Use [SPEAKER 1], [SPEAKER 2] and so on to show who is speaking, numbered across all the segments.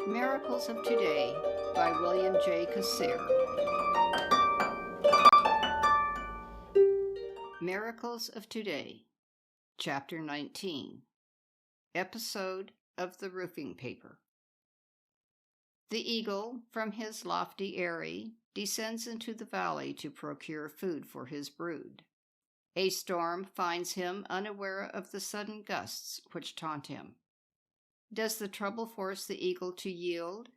[SPEAKER 1] Miracles of Today by William J. Cassiere. Miracles of Today, Chapter 19, Episode of the Roofing Paper. The eagle, from his lofty eyrie, descends into the valley to procure food for his brood. A storm finds him unaware of the sudden gusts which taunt him. Does the trouble force the eagle to yield?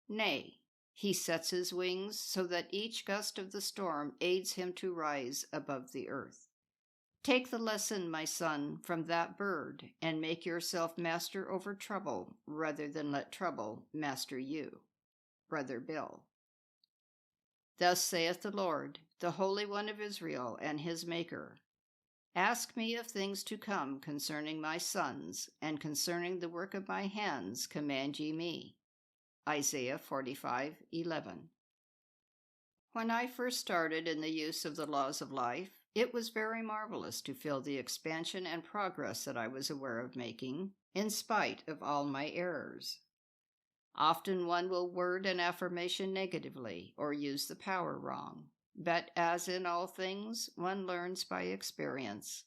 [SPEAKER 1] Nay, he sets his wings so that each gust of the storm aids him to rise above the earth. Take the lesson, my son, from that bird, and make yourself master over trouble rather than let trouble master you. Brother Bill. Thus saith the Lord, the Holy One of Israel and his Maker. Ask me of things to come concerning my sons, and concerning the work of my hands command ye me. Isaiah 45:11. When I first started in the use of the laws of life, it was very marvelous to feel the expansion and progress that I was aware of making, in spite of all my errors. Often one will word an affirmation negatively or use the power wrong, but as in all things, one learns by experience.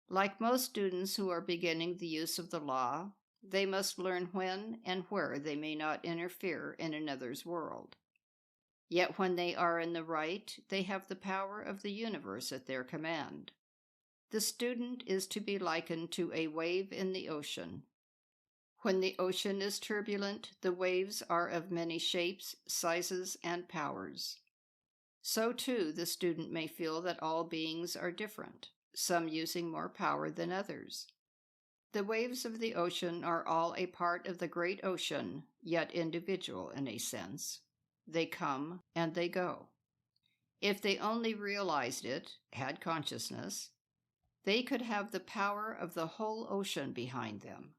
[SPEAKER 1] Like most students who are beginning the use of the law, they must learn when and where they may not interfere in another's world. Yet when they are in the right, they have the power of the universe at their command. The student is to be likened to a wave in the ocean. When the ocean is turbulent, the waves are of many shapes, sizes, and powers. So too the student may feel that all beings are different, some using more power than others. The waves of the ocean are all a part of the great ocean, yet individual in a sense. They come and they go. If they only realized it, had consciousness, they could have the power of the whole ocean behind them.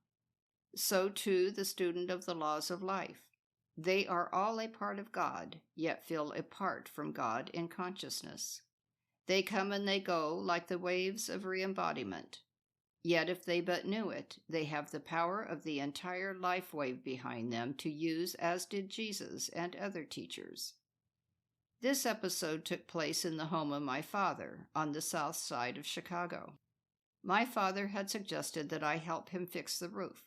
[SPEAKER 1] So too the student of the laws of life. They are all a part of God, yet feel apart from God in consciousness. They come and they go like the waves of re-embodiment. Yet if they but knew it, they have the power of the entire life wave behind them to use, as did Jesus and other teachers. This episode took place in the home of my father, on the south side of Chicago. My father had suggested that I help him fix the roof.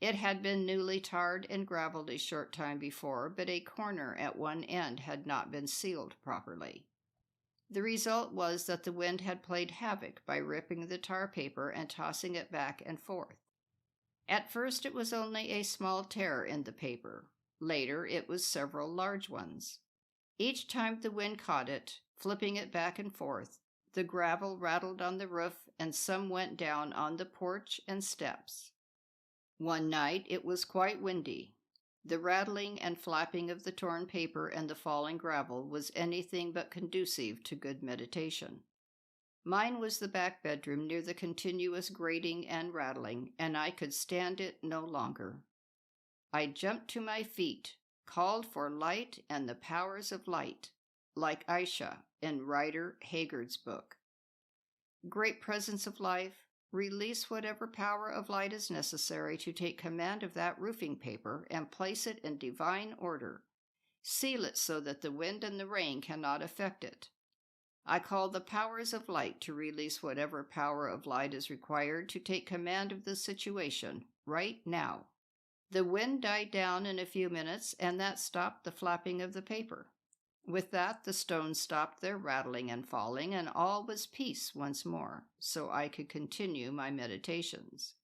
[SPEAKER 1] It had been newly tarred and graveled a short time before, but a corner at one end had not been sealed properly. The result was that the wind had played havoc by ripping the tar paper and tossing it back and forth. At first it was only a small tear in the paper. Later it was several large ones. Each time the wind caught it, flipping it back and forth, the gravel rattled on the roof and some went down on the porch and steps. One night it was quite windy. The rattling and flapping of the torn paper and the falling gravel was anything but conducive to good meditation. Mine was the back bedroom near the continuous grating and rattling, and I could stand it no longer. I jumped to my feet, called for light and the powers of light, like Aisha in Rider Haggard's book. Great presence of life, release whatever power of light is necessary to take command of that roofing paper and place it in divine order. Seal it so that the wind and the rain cannot affect it. I call the powers of light to release whatever power of light is required to take command of the situation right now. The wind died down in a few minutes, and that stopped the flapping of the paper. With that, the stones stopped their rattling and falling, and all was peace once more, so I could continue my meditations.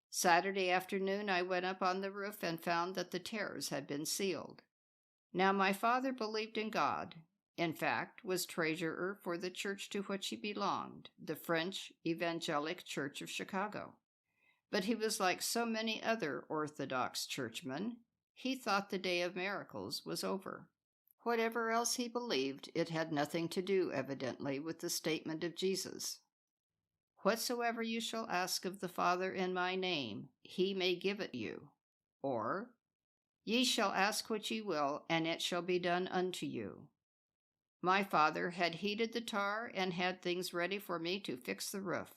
[SPEAKER 1] Saturday afternoon, I went up on the roof and found that the tears had been sealed. Now my father believed in God, in fact, was treasurer for the church to which he belonged, the French Evangelic Church of Chicago. But he was like so many other Orthodox churchmen. He thought the day of miracles was over. Whatever else he believed, it had nothing to do, evidently, with the statement of Jesus. Whatsoever you shall ask of the Father in my name, he may give it you. Or, ye shall ask what ye will, and it shall be done unto you. My father had heated the tar and had things ready for me to fix the roof.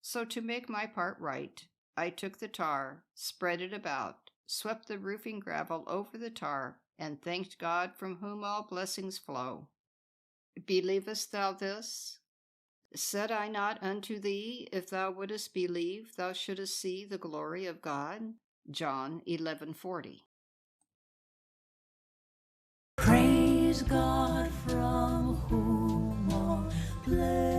[SPEAKER 1] So to make my part right, I took the tar, spread it about, swept the roofing gravel over the tar, and thanked God from whom all blessings flow. Believest thou this? Said I not unto thee, if thou wouldest believe, thou shouldest see the glory of God? John 11:40.
[SPEAKER 2] Praise God from whom all blessings